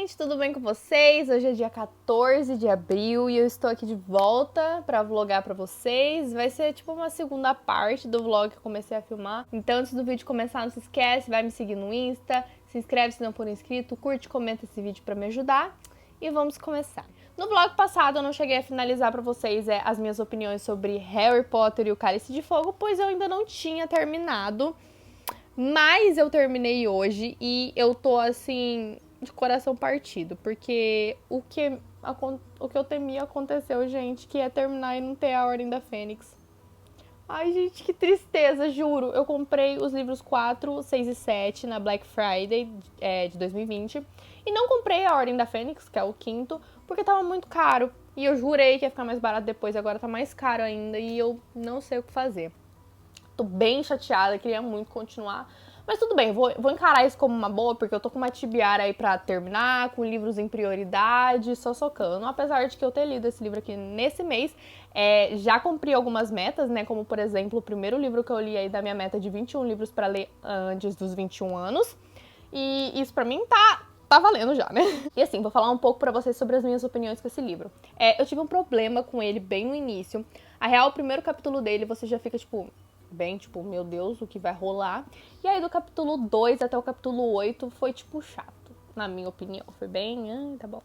gente, tudo bem com vocês? Hoje é dia 14 de abril e eu estou aqui de volta para vlogar para vocês. Vai ser tipo uma segunda parte do vlog que eu comecei a filmar. Então, antes do vídeo começar, não se esquece, vai me seguir no Insta, se inscreve se não for inscrito, curte, comenta esse vídeo para me ajudar e vamos começar. No vlog passado eu não cheguei a finalizar para vocês as minhas opiniões sobre Harry Potter e o Cálice de Fogo, pois eu ainda não tinha terminado. Mas eu terminei hoje e eu tô assim, de coração partido, porque o que eu temia aconteceu, gente, que é terminar e não ter a Ordem da Fênix. Ai, gente, que tristeza, juro. Eu comprei os livros 4, 6 e 7 na Black Friday de 2020 e não comprei a Ordem da Fênix, que é o quinto, porque tava muito caro. E eu jurei que ia ficar mais barato depois, agora tá mais caro ainda e eu não sei o que fazer. Tô bem chateada, queria muito continuar. Mas tudo bem, vou encarar isso como uma boa, porque eu tô com uma tibiara aí pra terminar, com livros em prioridade, só socando. Apesar de que eu ter lido esse livro aqui nesse mês, já cumpri algumas metas, né? Como, por exemplo, o primeiro livro que eu li aí da minha meta de 21 livros pra ler antes dos 21 anos. E isso pra mim tá valendo já, né? E assim, vou falar um pouco pra vocês sobre as minhas opiniões com esse livro. Eu tive um problema com ele bem no início. A real, o primeiro capítulo dele, você já fica, tipo, meu Deus, o que vai rolar? E aí do capítulo 2 até o capítulo 8 foi, tipo, chato, na minha opinião. Foi bem, tá bom.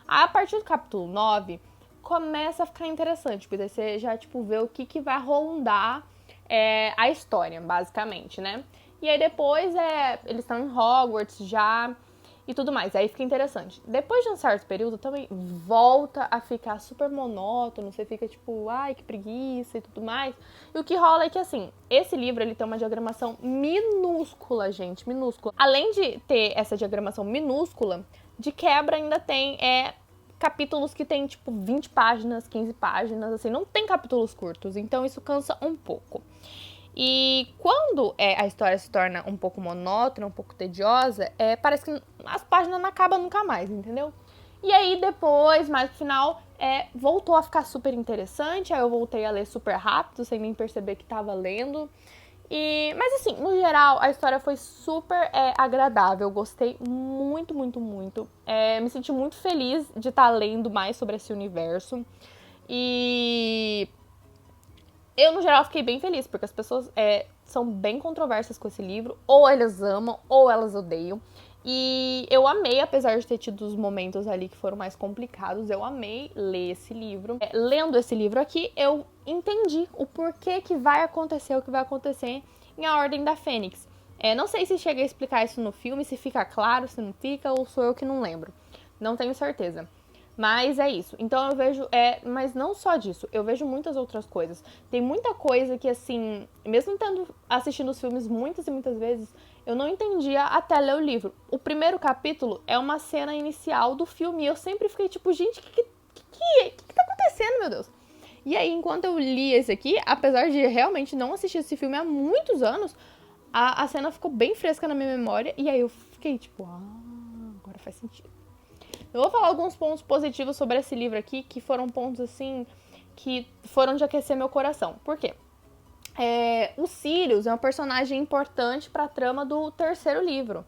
A partir do capítulo 9, começa a ficar interessante, porque daí você já, tipo, vê o que vai rondar a história, basicamente, né? E aí depois, eles estão em Hogwarts já e tudo mais. Aí fica interessante. Depois de um certo período, também volta a ficar super monótono. Você fica tipo, ai, que preguiça e tudo mais. E o que rola é que, assim, esse livro, ele tem uma diagramação minúscula, gente, minúscula. Além de ter essa diagramação minúscula, de quebra ainda tem capítulos que tem, tipo, 20 páginas, 15 páginas, assim, não tem capítulos curtos. Então isso cansa um pouco. E quando a história se torna um pouco monótona, um pouco tediosa, parece que as páginas não acabam nunca mais, entendeu? E aí depois, mais no final, voltou a ficar super interessante, aí eu voltei a ler super rápido, sem nem perceber que tava lendo. Mas assim, no geral, a história foi super agradável, eu gostei muito, muito, muito. Me senti muito feliz de estar lendo mais sobre esse universo. E eu, no geral, fiquei bem feliz, porque as pessoas são bem controversas com esse livro. Ou elas amam, ou elas odeiam. E eu amei, apesar de ter tido os momentos ali que foram mais complicados, eu amei ler esse livro. Lendo esse livro aqui, eu entendi o porquê que vai acontecer o que vai acontecer em A Ordem da Fênix. Não sei se chega a explicar isso no filme, se fica claro, se não fica, ou sou eu que não lembro. Não tenho certeza. Mas é isso. Então eu vejo, mas não só disso, eu vejo muitas outras coisas. Tem muita coisa que, assim, mesmo tendo assistido os filmes muitas e muitas vezes, eu não entendia até ler o livro. O primeiro capítulo é uma cena inicial do filme e eu sempre fiquei tipo, gente, o que tá acontecendo, meu Deus? E aí, enquanto eu li esse aqui, apesar de realmente não assistir esse filme há muitos anos, a cena ficou bem fresca na minha memória e aí eu fiquei tipo, agora faz sentido. Eu vou falar alguns pontos positivos sobre esse livro aqui, que foram pontos, assim, que foram de aquecer meu coração. Por quê? O Sirius é um personagem importante para a trama do terceiro livro.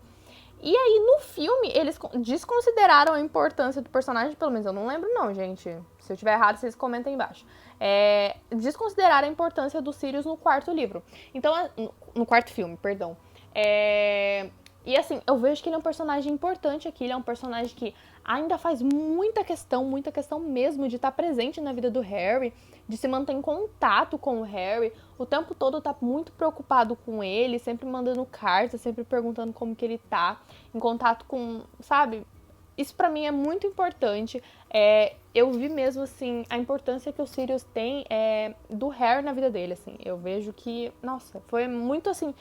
E aí, no filme, eles desconsideraram a importância do personagem, pelo menos eu não lembro não, gente. Se eu tiver errado, vocês comentem embaixo. Desconsideraram a importância do Sirius no quarto livro. Então, no quarto filme, perdão. E assim, eu vejo que ele é um personagem importante aqui, ele é um personagem que ainda faz muita questão mesmo de estar presente na vida do Harry, de se manter em contato com o Harry, o tempo todo tá muito preocupado com ele, sempre mandando cartas, sempre perguntando como que ele tá, em contato com, sabe? Isso pra mim é muito importante. Eu vi mesmo, assim, a importância que o Sirius tem do Harry na vida dele, assim. Eu vejo que, nossa, foi muito, assim,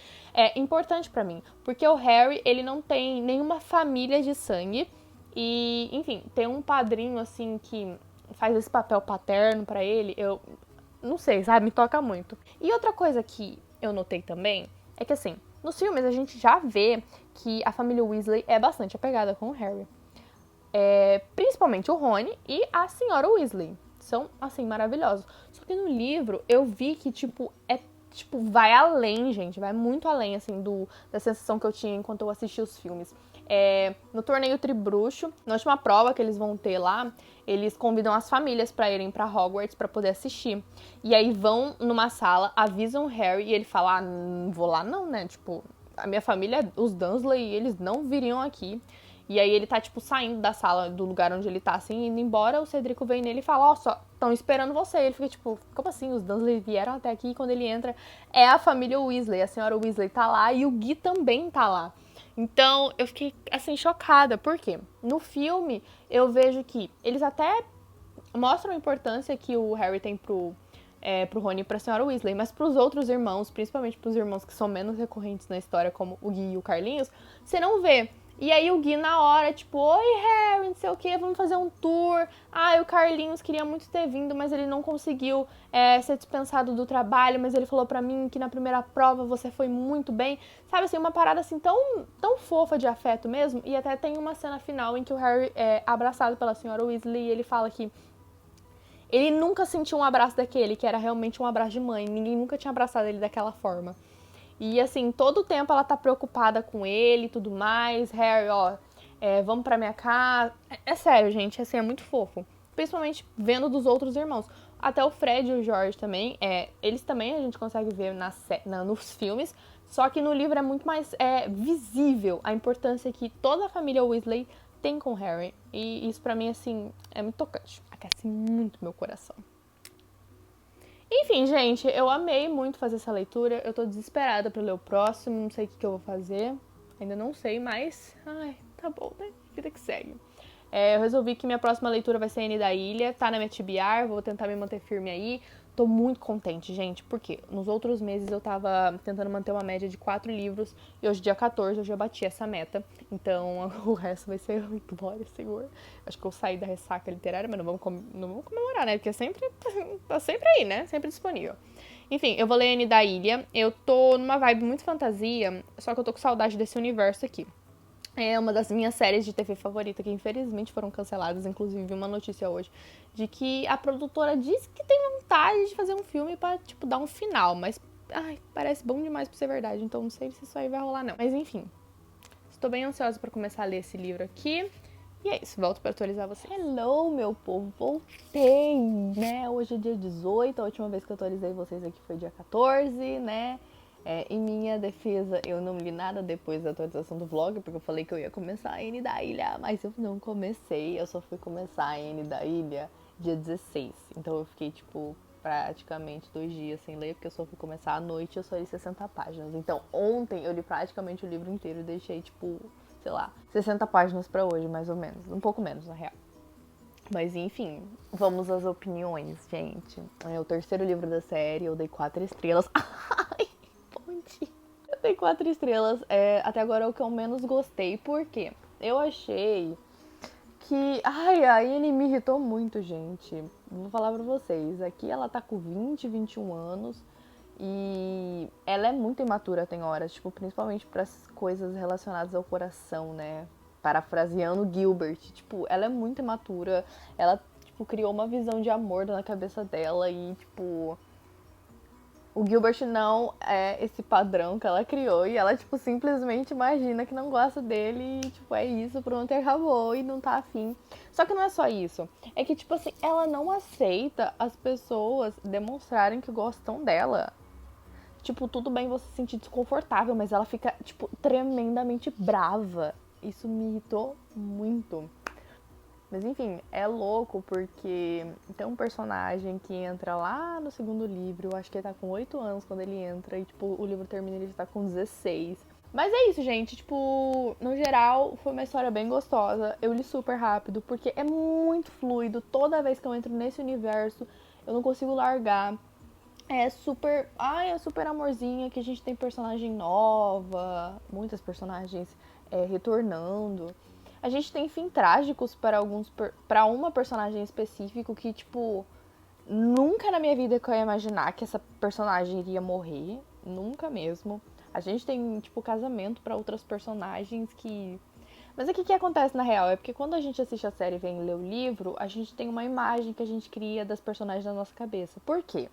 importante pra mim. Porque o Harry, ele não tem nenhuma família de sangue. E, enfim, tem um padrinho, assim, que faz esse papel paterno pra ele. Eu não sei, sabe? Me toca muito. E outra coisa que eu notei também é que, assim, nos filmes a gente já vê que a família Weasley é bastante apegada com o Harry. Principalmente o Rony e a senhora Weasley. São, assim, maravilhosos. Só que no livro eu vi que, vai além, gente. Vai muito além, assim, da sensação que eu tinha enquanto eu assistia os filmes. No torneio Tribruxo, na última prova que eles vão ter lá, eles convidam as famílias pra irem pra Hogwarts pra poder assistir. E aí vão numa sala, avisam o Harry e ele fala, não vou lá não, né? Tipo, a minha família, os Dursley, eles não viriam aqui. E aí ele tá, tipo, saindo da sala, do lugar onde ele tá, assim, indo embora. O Cedrico vem nele e fala, só estão esperando você. Ele fica, tipo, como assim? Os Dursley vieram até aqui e quando ele entra, é a família Weasley. A senhora Weasley tá lá e o Gui também tá lá. Então, eu fiquei, assim, chocada. Por quê? No filme, eu vejo que eles até mostram a importância que o Harry tem pro Rony e pra senhora Weasley, mas pros outros irmãos, principalmente pros irmãos que são menos recorrentes na história, como o Gui e o Carlinhos, você não vê. E aí o Gui na hora, tipo, oi Harry, não sei o que, vamos fazer um tour. O Carlinhos queria muito ter vindo, mas ele não conseguiu ser dispensado do trabalho, mas ele falou pra mim que na primeira prova você foi muito bem. Sabe assim, uma parada assim tão fofa de afeto mesmo. E até tem uma cena final em que o Harry é abraçado pela senhora Weasley e ele fala que ele nunca sentiu um abraço daquele, que era realmente um abraço de mãe. Ninguém nunca tinha abraçado ele daquela forma. E assim, todo o tempo ela tá preocupada com ele e tudo mais. Harry, vamos pra minha casa. É sério, gente, assim, é muito fofo. Principalmente vendo dos outros irmãos. Até o Fred e o George também. Eles também a gente consegue ver nos filmes. Só que no livro é muito mais visível a importância que toda a família Weasley tem com o Harry. E isso pra mim, assim, é muito tocante. Aquece muito meu coração. Enfim, gente, eu amei muito fazer essa leitura. Eu tô desesperada pra ler o próximo. Não sei o que eu vou fazer. Ainda não sei, mas... tá bom, né? Vida que segue. Eu resolvi que minha próxima leitura vai ser N da Ilha. Tá na minha TBR, vou tentar me manter firme aí. Tô muito contente, gente, porque nos outros meses eu tava tentando manter uma média de 4 livros e hoje, dia 14, eu já bati essa meta. Então, o resto vai ser glória, Senhor. Acho que eu saí da ressaca literária, mas não vamos comemorar, né? Porque tá sempre aí, né? Sempre disponível. Enfim, eu vou ler N da Ilha. Eu tô numa vibe muito fantasia, só que eu tô com saudade desse universo aqui. É uma das minhas séries de TV favorita, que infelizmente foram canceladas. Inclusive, vi uma notícia hoje de que a produtora disse que tem vontade de fazer um filme pra, tipo, dar um final. Mas, parece bom demais pra ser verdade. Então, não sei se isso aí vai rolar, não. Mas, enfim. Estou bem ansiosa pra começar a ler esse livro aqui. E é isso, volto pra atualizar vocês. Hello, meu povo. Voltei, né? Hoje é dia 18. A última vez que eu atualizei vocês aqui foi dia 14, né? Em minha defesa, eu não li nada depois da atualização do vlog, porque eu falei que eu ia começar a N da Ilha, mas eu não comecei. Eu só fui começar a N da Ilha dia 16. Então eu fiquei, tipo, praticamente 2 dias sem ler, porque eu só fui começar à noite e eu só li 60 páginas. Então ontem eu li praticamente o livro inteiro e deixei, tipo, sei lá, 60 páginas pra hoje, mais ou menos. Um pouco menos, na real. Mas enfim, vamos às opiniões, gente. É o terceiro livro da série, eu dei 4 estrelas. Ai, ponte. Eu dei 4 estrelas. Até agora é o que eu menos gostei, porque eu achei que... a Anne me irritou muito, gente. Vou falar pra vocês. Aqui ela tá com 20, 21 anos. E ela é muito imatura, tem horas. Tipo, principalmente pras coisas relacionadas ao coração, né? Parafraseando Gilbert. Tipo, ela é muito imatura. Ela, tipo, criou uma visão de amor na cabeça dela. E, tipo... O Gilbert não é esse padrão que ela criou e ela, tipo, simplesmente imagina que não gosta dele e, tipo, é isso, pronto, e acabou e não tá afim. Só que não é só isso. É que, tipo assim, ela não aceita as pessoas demonstrarem que gostam dela. Tipo, tudo bem você se sentir desconfortável, mas ela fica, tipo, tremendamente brava. Isso me irritou muito. Mas enfim, é louco porque tem um personagem que entra lá no segundo livro, eu acho que ele tá com 8 anos quando ele entra, e tipo, o livro termina e ele já tá com 16. Mas é isso, gente, tipo, no geral, foi uma história bem gostosa, eu li super rápido, porque é muito fluido, toda vez que eu entro nesse universo, eu não consigo largar. É super amorzinho, que a gente tem personagem nova, muitas personagens retornando. A gente tem fim trágicos para uma personagem específico que, tipo, nunca na minha vida que eu ia imaginar que essa personagem iria morrer. Nunca mesmo. A gente tem, tipo, casamento para outras personagens que... Mas o que acontece na real? É porque quando a gente assiste a série e vem ler o livro, a gente tem uma imagem que a gente cria das personagens na nossa cabeça. Por quê?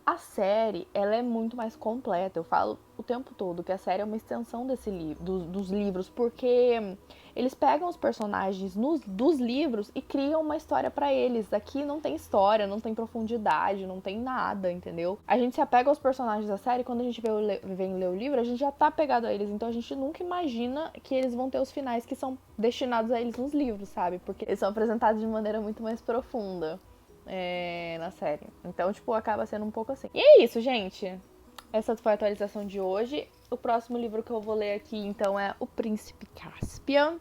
A série, ela é muito mais completa. Eu falo o tempo todo que a série é uma extensão dos livros, porque eles pegam os personagens dos livros e criam uma história pra eles. Aqui não tem história, não tem profundidade, não tem nada, entendeu? A gente se apega aos personagens da série, quando a gente vem ler o livro, a gente já tá apegado a eles, então a gente nunca imagina que eles vão ter os finais que são destinados a eles nos livros, sabe? Porque eles são apresentados de maneira muito mais profunda. Na série. Então, tipo, acaba sendo um pouco assim. E é isso, gente. Essa foi a atualização de hoje. O próximo livro que eu vou ler aqui, então, é O Príncipe Caspian.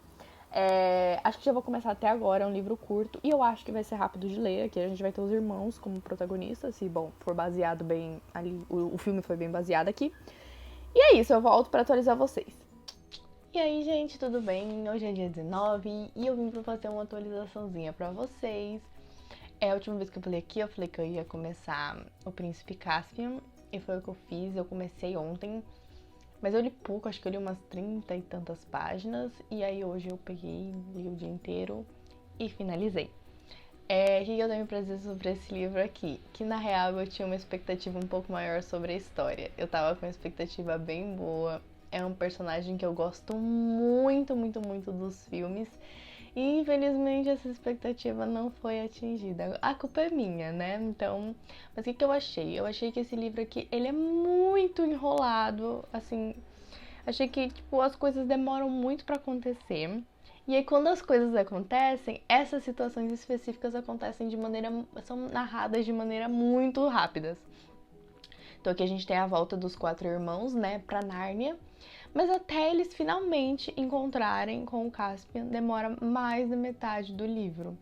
Acho que já vou começar até agora, é um livro curto. E eu acho que vai ser rápido de ler. Aqui a gente vai ter os irmãos como protagonistas. Se, bom, for baseado bem ali. O filme foi bem baseado aqui. E é isso, eu volto pra atualizar vocês. E aí, gente, tudo bem? Hoje é dia 19 e eu vim pra fazer uma atualizaçãozinha pra vocês. A última vez que eu falei aqui, eu falei que eu ia começar O Príncipe Caspian, e foi o que eu fiz. Eu comecei ontem, mas eu li pouco, acho que eu li umas 30 e tantas páginas, e aí hoje eu peguei, li o dia inteiro e finalizei. O que eu tenho pra dizer sobre esse livro aqui? Que na real eu tinha uma expectativa um pouco maior sobre a história. Eu tava com uma expectativa bem boa. É um personagem que eu gosto muito, muito, muito dos filmes. E infelizmente essa expectativa não foi atingida. A culpa é minha, né? Então, mas o que eu achei? Eu achei que esse livro aqui, ele é muito enrolado, assim, achei que, tipo, as coisas demoram muito pra acontecer. E aí quando as coisas acontecem, essas situações específicas acontecem são narradas de maneira muito rápidas. Então aqui a gente tem a volta dos 4 irmãos, né, pra Nárnia. Mas até eles finalmente encontrarem com o Caspian, demora mais da metade do livro.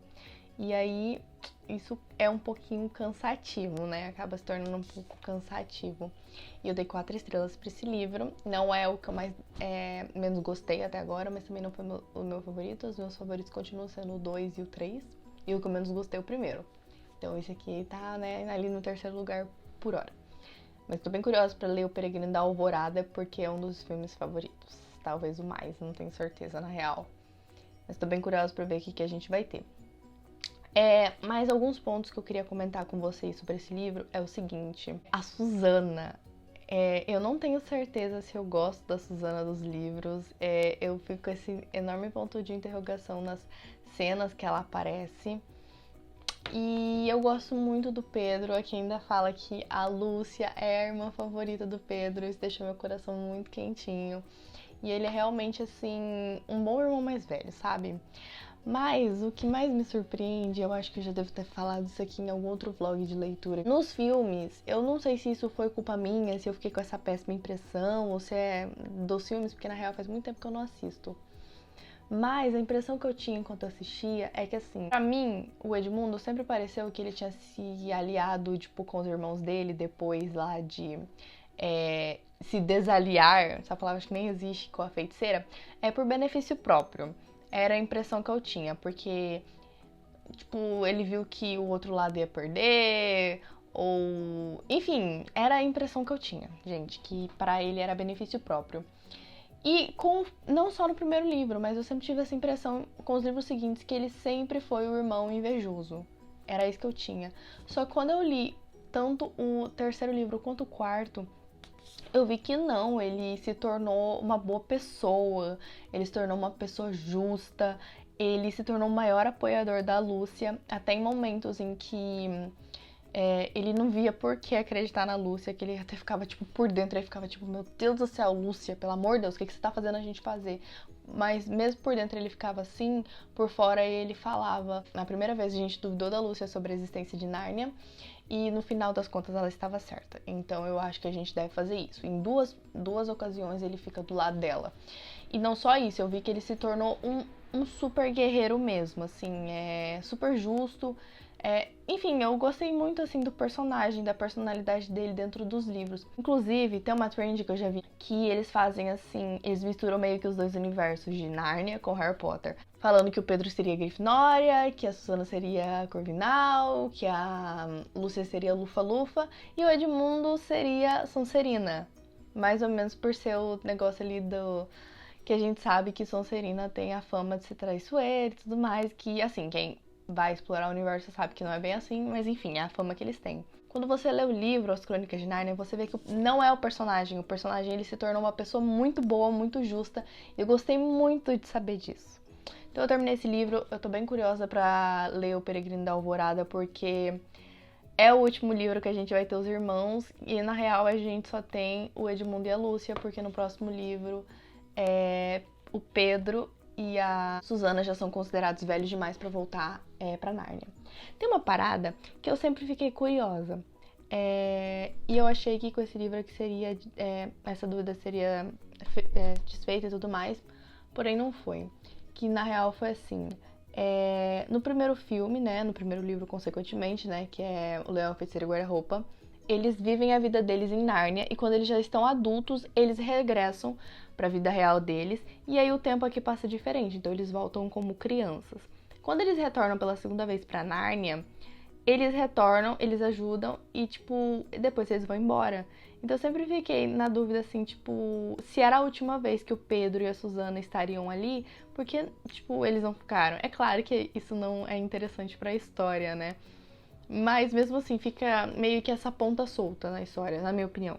E aí, isso é um pouquinho cansativo, né? Acaba se tornando um pouco cansativo. E eu dei 4 estrelas pra esse livro. Não é o que eu menos gostei até agora, mas também não foi o meu favorito. Os meus favoritos continuam sendo o 2 e o 3. E o que eu menos gostei é o primeiro. Então esse aqui tá, né, ali no 3º lugar por hora. Mas tô bem curiosa pra ler O Peregrino da Alvorada, porque é um dos filmes favoritos. Talvez o mais, não tenho certeza na real. Mas tô bem curiosa pra ver o que a gente vai ter. Mais alguns pontos que eu queria comentar com vocês sobre esse livro é o seguinte. A Susana. Eu não tenho certeza se eu gosto da Susana dos livros. Eu fico com esse enorme ponto de interrogação nas cenas que ela aparece. E eu gosto muito do Pedro. Aqui ainda fala que a Lúcia é a irmã favorita do Pedro. Isso deixou meu coração muito quentinho. E ele é realmente, assim, um bom irmão mais velho, sabe? Mas o que mais me surpreende, eu acho que eu já devo ter falado isso aqui em algum outro vlog de leitura. Nos filmes, eu não sei se isso foi culpa minha, se eu fiquei com essa péssima impressão, ou se é dos filmes, porque na real faz muito tempo que eu não assisto. Mas a impressão que eu tinha enquanto eu assistia é que, assim, pra mim, o Edmundo sempre pareceu que ele tinha se aliado, tipo, com os irmãos dele, depois lá de se desaliar, essa palavra acho que nem existe, com a feiticeira, por benefício próprio. Era a impressão que eu tinha, porque, tipo, ele viu que o outro lado ia perder, ou... Enfim, era a impressão que eu tinha, gente, que pra ele era benefício próprio. E não só no primeiro livro, mas eu sempre tive essa impressão com os livros seguintes, que ele sempre foi o irmão invejoso. Era isso que eu tinha. Só que quando eu li tanto o 3º livro quanto o 4º, eu vi que não, ele se tornou uma boa pessoa, ele se tornou uma pessoa justa, ele se tornou o maior apoiador da Lúcia, até em momentos em que ele não via por que acreditar na Lúcia, que ele até ficava, tipo, por dentro, ele ficava, tipo, meu Deus do céu, Lúcia, pelo amor de Deus, o que você tá fazendo a gente fazer? Mas mesmo por dentro ele ficava assim, por fora ele falava. Na primeira vez a gente duvidou da Lúcia sobre a existência de Nárnia, e no final das contas ela estava certa. Então eu acho que a gente deve fazer isso. Em duas ocasiões ele fica do lado dela. E não só isso, eu vi que ele se tornou um super guerreiro mesmo, assim, super justo. Enfim, eu gostei muito, assim, do personagem, da personalidade dele dentro dos livros. Inclusive, tem uma trend que eu já vi que eles fazem, assim, eles misturam meio que os dois universos de Nárnia com Harry Potter. Falando que o Pedro seria Grifinória, que a Susana seria Corvinal, que a Lúcia seria Lufa-Lufa e o Edmundo seria Sonserina. Mais ou menos por ser o negócio ali que a gente sabe que Sonserina tem a fama de ser traiçoeira e tudo mais, que, assim, quem vai explorar o universo sabe que não é bem assim, mas enfim, é a fama que eles têm. Quando você lê o livro, As Crônicas de Nárnia, você vê que não é o personagem ele se tornou uma pessoa muito boa, muito justa, e eu gostei muito de saber disso. Então eu terminei esse livro, eu tô bem curiosa pra ler O Peregrino da Alvorada, porque é o último livro que a gente vai ter os irmãos, e na real a gente só tem o Edmundo e a Lúcia, porque no próximo livro o Pedro e a Susana já são considerados velhos demais pra voltar pra Nárnia. Tem uma parada que eu sempre fiquei curiosa, e eu achei que com esse livro aqui seria, essa dúvida seria desfeita e tudo mais, porém não foi. Que na real foi assim, no primeiro filme, né, no primeiro livro consequentemente, né, que é O Leão, a Feiticeira e o Guarda-Roupa, eles vivem a vida deles em Nárnia e quando eles já estão adultos, eles regressam para a vida real deles e aí o tempo aqui passa diferente, então eles voltam como crianças. Quando eles retornam pela segunda vez para Nárnia, eles retornam, eles ajudam e, tipo, depois eles vão embora. Então eu sempre fiquei na dúvida, assim, tipo, se era a última vez que o Pedro e a Susana estariam ali, porque, tipo, eles não ficaram. É claro que isso não é interessante pra história, né? Mas mesmo assim, fica meio que essa ponta solta na história, na minha opinião.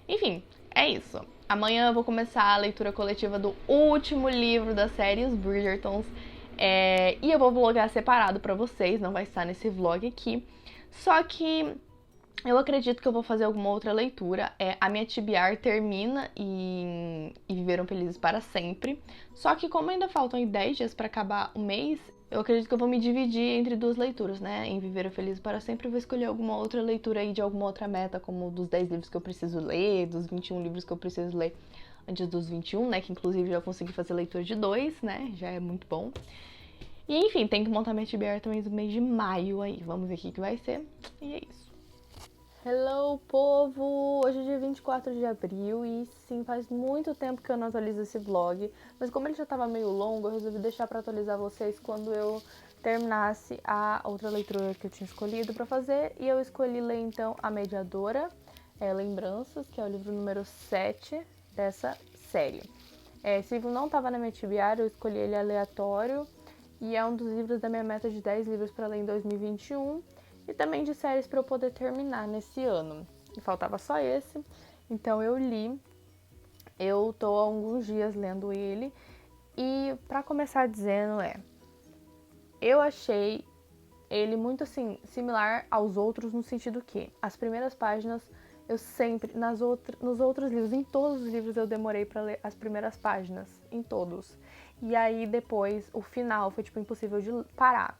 Enfim, é isso. Amanhã eu vou começar a leitura coletiva do último livro da série, Os Bridgertons. E eu vou vlogar separado pra vocês, não vai estar nesse vlog aqui. Só que eu acredito que eu vou fazer alguma outra leitura. A minha TBR termina em Viveram Felizes para Sempre. Só que como ainda faltam 10 dias pra acabar o mês, eu acredito que eu vou me dividir entre duas leituras, né? Em Viveram Felizes para Sempre, eu vou escolher alguma outra leitura aí de alguma outra meta, como dos 10 livros que eu preciso ler, dos 21 livros que eu preciso ler antes dos 21, né? Que inclusive já consegui fazer leitura de 2, né? Já é muito bom. E enfim, tem que montar minha TBR também no mês de maio aí. Vamos ver o que vai ser. E é isso. Hello, povo! Hoje é dia 24 de abril e sim, faz muito tempo que eu não atualizo esse vlog, mas como ele já estava meio longo, eu resolvi deixar para atualizar vocês quando eu terminasse a outra leitura que eu tinha escolhido para fazer, e eu escolhi ler então A Mediadora, Lembranças, que é o livro número 7 dessa série. Esse livro não estava na minha TBR, eu escolhi ele aleatório, e é um dos livros da minha meta de 10 livros para ler em 2021, e também de séries para eu poder terminar nesse ano. E faltava só esse, então eu li. Eu tô há alguns dias lendo ele e para começar dizendo eu achei ele muito assim similar aos outros no sentido que as primeiras páginas eu sempre nos outros livros, em todos os livros eu demorei para ler as primeiras páginas, em todos. E aí depois o final foi tipo impossível de parar.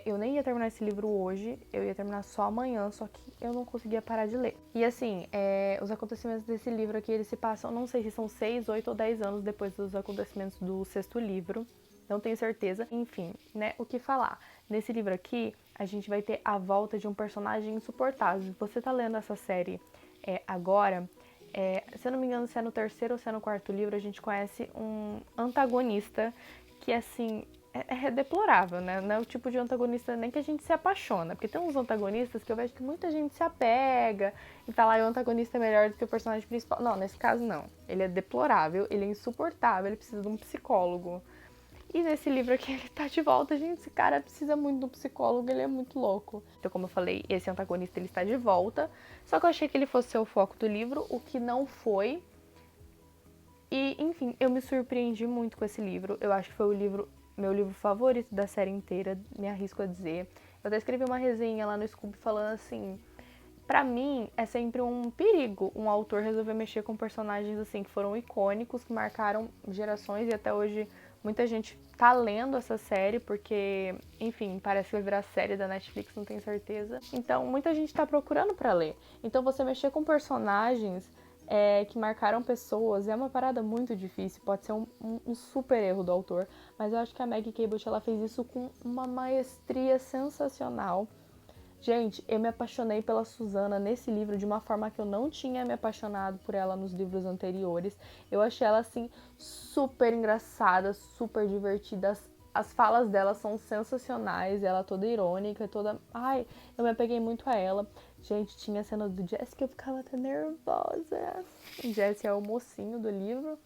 Eu nem ia terminar esse livro hoje, eu ia terminar só amanhã, só que eu não conseguia parar de ler. E assim, os acontecimentos desse livro aqui, eles se passam, não sei se são 6, 8 ou 10 anos depois dos acontecimentos do sexto livro, não tenho certeza. Enfim, né, o que falar. Nesse livro aqui, a gente vai ter a volta de um personagem insuportável. Você tá lendo essa série agora, se eu não me engano, se é no terceiro ou se é no quarto livro, a gente conhece um antagonista que, assim, é deplorável, né? Não é o tipo de antagonista nem que a gente se apaixona. Porque tem uns antagonistas que eu vejo que muita gente se apega e fala, o antagonista é melhor do que o personagem principal. Não, nesse caso não. Ele é deplorável, ele é insuportável, ele precisa de um psicólogo. E nesse livro aqui ele tá de volta, gente, esse cara precisa muito de um psicólogo, ele é muito louco. Então, como eu falei, esse antagonista ele está de volta, só que eu achei que ele fosse ser o foco do livro, o que não foi. E, enfim, eu me surpreendi muito com esse livro. Eu acho que foi meu livro favorito da série inteira, me arrisco a dizer. Eu até escrevi uma resenha lá no Scoob falando assim, pra mim é sempre um perigo um autor resolver mexer com personagens assim que foram icônicos, que marcaram gerações e até hoje muita gente tá lendo essa série porque, enfim, parece que vai virar série da Netflix, não tenho certeza. Então, muita gente tá procurando pra ler. Então, você mexer com personagens que marcaram pessoas é uma parada muito difícil, pode ser um super erro do autor, mas eu acho que a Maggie Cabot ela fez isso com uma maestria sensacional. Gente, eu me apaixonei pela Susana nesse livro de uma forma que eu não tinha me apaixonado por ela nos livros anteriores. Eu achei ela, assim, super engraçada, super divertida. As falas dela são sensacionais, ela toda irônica, toda... Ai, eu me apeguei muito a ela. Gente, tinha a cena do Jesse que eu ficava até nervosa. O Jesse é o mocinho do livro.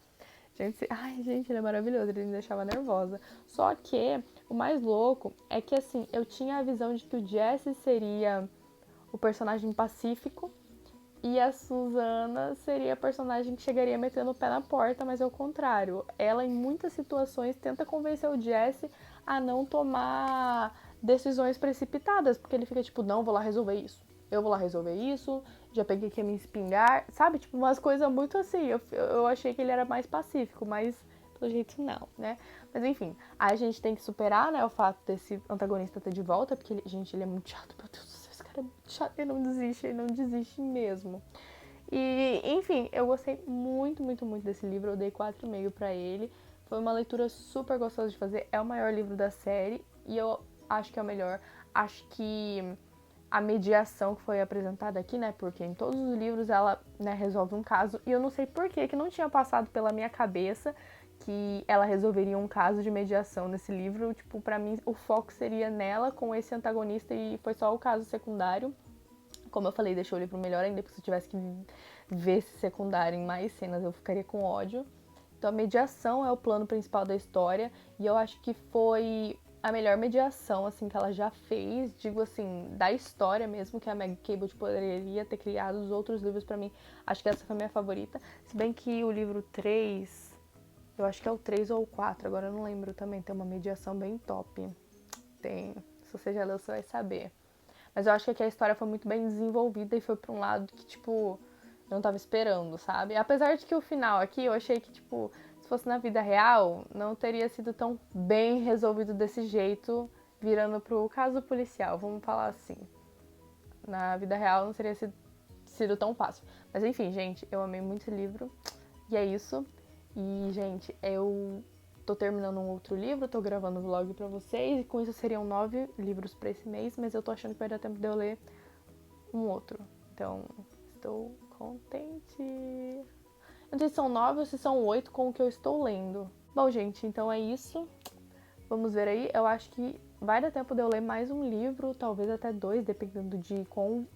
Gente, ele é maravilhoso, ele me deixava nervosa. Só que o mais louco é que, assim, eu tinha a visão de que o Jesse seria o personagem pacífico. E a Susana seria a personagem que chegaria metendo o pé na porta, mas é o contrário. Ela, em muitas situações, tenta convencer o Jesse a não tomar decisões precipitadas, porque ele fica tipo, não, vou lá resolver isso. Eu vou lá resolver isso, já peguei que ia me espingar, sabe? Tipo, umas coisas muito assim. Eu achei que ele era mais pacífico, mas pelo jeito não, né? Mas enfim, a gente tem que superar, né, o fato desse antagonista estar de volta, porque, ele é muito chato, meu Deus do céu. Esse cara é muito chato, ele não desiste mesmo. E, enfim, eu gostei muito, muito, muito desse livro, eu dei 4,5 pra ele. Foi uma leitura super gostosa de fazer, é o maior livro da série e eu acho que é o melhor. Acho que a mediação que foi apresentada aqui, né, porque em todos os livros ela, né, resolve um caso e eu não sei por que não tinha passado pela minha cabeça que ela resolveria um caso de mediação nesse livro. Tipo, pra mim, o foco seria nela com esse antagonista e foi só o caso secundário. Como eu falei, deixou o livro melhor ainda, porque se eu tivesse que ver esse secundário em mais cenas, eu ficaria com ódio. Então, a mediação é o plano principal da história e eu acho que foi a melhor mediação, assim, que ela já fez, digo assim, da história mesmo, que a Meg Cabot poderia ter criado. Os outros livros, pra mim, acho que essa foi a minha favorita. Se bem que o livro 3... eu acho que é o 3 ou o 4, agora eu não lembro também. Tem uma mediação bem top. Tem. Se você já leu, você vai saber. Mas eu acho que aqui a história foi muito bem desenvolvida e foi pra um lado que, tipo, eu não tava esperando, sabe? Apesar de que o final aqui, eu achei que, tipo, se fosse na vida real, não teria sido tão bem resolvido desse jeito, virando pro caso policial, vamos falar assim. Na vida real não teria sido tão fácil. Mas enfim, gente, eu amei muito esse livro. E é isso. E, gente, eu tô terminando um outro livro, tô gravando um vlog pra vocês, e com isso seriam 9 livros pra esse mês, mas eu tô achando que vai dar tempo de eu ler um outro. Então, estou contente. Eu não sei se são 9 ou se são 8 com o que eu estou lendo. Bom, gente, então é isso. Vamos ver aí. Eu acho que vai dar tempo de eu ler mais um livro, talvez até 2, dependendo de quão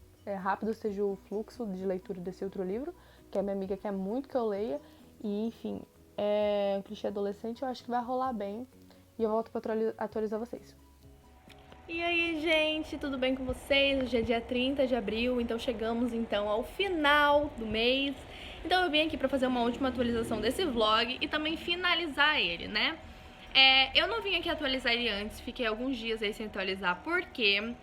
rápido seja o fluxo de leitura desse outro livro, que a minha amiga quer muito que eu leia. E, enfim, um clichê adolescente, eu acho que vai rolar bem. E eu volto pra atualizar vocês. E aí, gente, tudo bem com vocês? Hoje é dia 30 de abril, então chegamos então ao final do mês. Então eu vim aqui pra fazer uma última atualização desse vlog e também finalizar ele, né? Eu não vim aqui atualizar ele antes, fiquei alguns dias aí sem atualizar, porque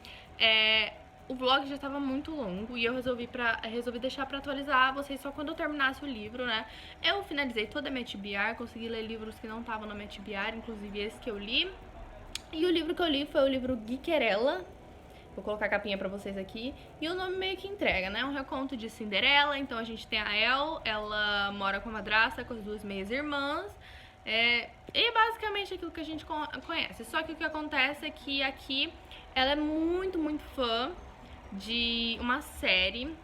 o vlog já estava muito longo e eu resolvi deixar pra atualizar vocês só quando eu terminasse o livro, né? Eu finalizei toda a minha TBR, consegui ler livros que não estavam na minha TBR, inclusive esse que eu li. E o livro que eu li foi o livro Geekerella. Vou colocar a capinha pra vocês aqui. E o nome meio que entrega, né? Um reconto de Cinderela. Então a gente tem a Elle, ela mora com a madrasta, com as duas meias-irmãs. E basicamente aquilo que a gente conhece. Só que o que acontece é que aqui ela é muito, muito fã de uma série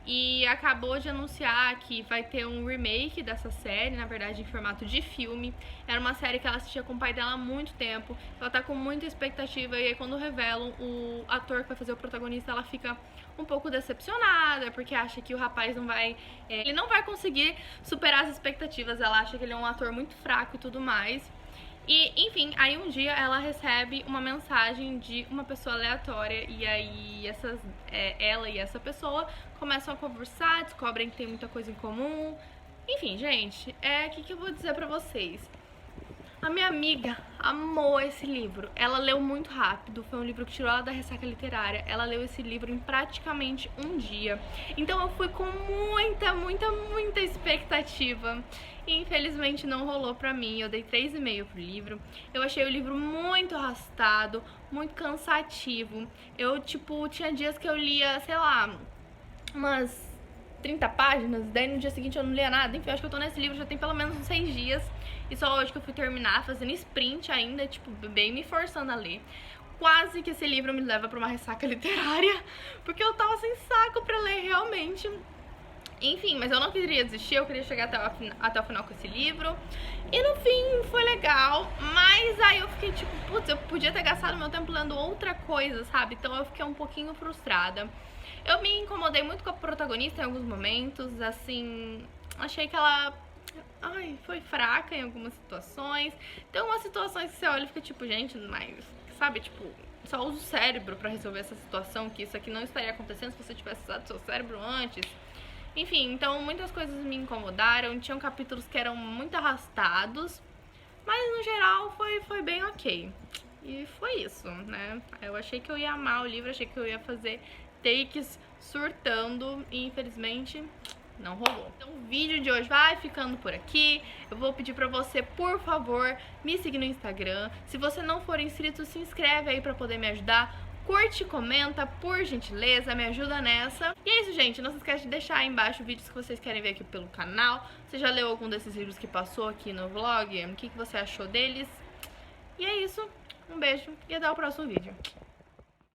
e acabou de anunciar que vai ter um remake dessa série, na verdade em formato de filme. Era uma série que ela assistia com o pai dela há muito tempo, ela tá com muita expectativa e aí quando revelam o ator que vai fazer o protagonista, ela fica um pouco decepcionada, porque acha que o rapaz ele não vai conseguir superar as expectativas, ela acha que ele é um ator muito fraco e tudo mais. E, enfim, aí um dia ela recebe uma mensagem de uma pessoa aleatória e aí ela e essa pessoa começam a conversar, descobrem que tem muita coisa em comum. Enfim, gente, o que eu vou dizer pra vocês? A minha amiga amou esse livro, ela leu muito rápido, foi um livro que tirou ela da ressaca literária, ela leu esse livro em praticamente um dia. Então eu fui com muita, muita, muita expectativa e infelizmente não rolou pra mim, eu dei 3,5 pro livro. Eu achei o livro muito arrastado, muito cansativo. Eu, tinha dias que eu lia, sei lá, umas 30 páginas, daí no dia seguinte eu não lia nada. Enfim, eu acho que eu tô nesse livro já tem pelo menos uns 6 dias. E só hoje que eu fui terminar, fazendo sprint ainda, bem me forçando a ler. Quase que esse livro me leva pra uma ressaca literária, porque eu tava sem saco pra ler realmente. Enfim, mas eu não queria desistir, eu queria chegar até o final com esse livro. E no fim foi legal, mas aí eu fiquei putz, eu podia ter gastado meu tempo lendo outra coisa, sabe? Então eu fiquei um pouquinho frustrada. Eu me incomodei muito com a protagonista em alguns momentos, assim, achei que ela foi fraca em algumas situações. Tem algumas situações que você olha e fica gente, mas que sabe, tipo, só usa o cérebro pra resolver essa situação, que isso aqui não estaria acontecendo se você tivesse usado seu cérebro antes. Enfim, então muitas coisas me incomodaram, tinham capítulos que eram muito arrastados, mas no geral foi bem ok. E foi isso, né? Eu achei que eu ia amar o livro, achei que eu ia fazer takes surtando e infelizmente não rolou. Então o vídeo de hoje vai ficando por aqui. Eu vou pedir pra você, por favor, me seguir no Instagram. Se você não for inscrito, se inscreve aí pra poder me ajudar. Curte, comenta, por gentileza, me ajuda nessa. E é isso, gente. Não se esquece de deixar aí embaixo vídeos que vocês querem ver aqui pelo canal. Você já leu algum desses livros que passou aqui no vlog? O que você achou deles? E é isso. Um beijo e até o próximo vídeo.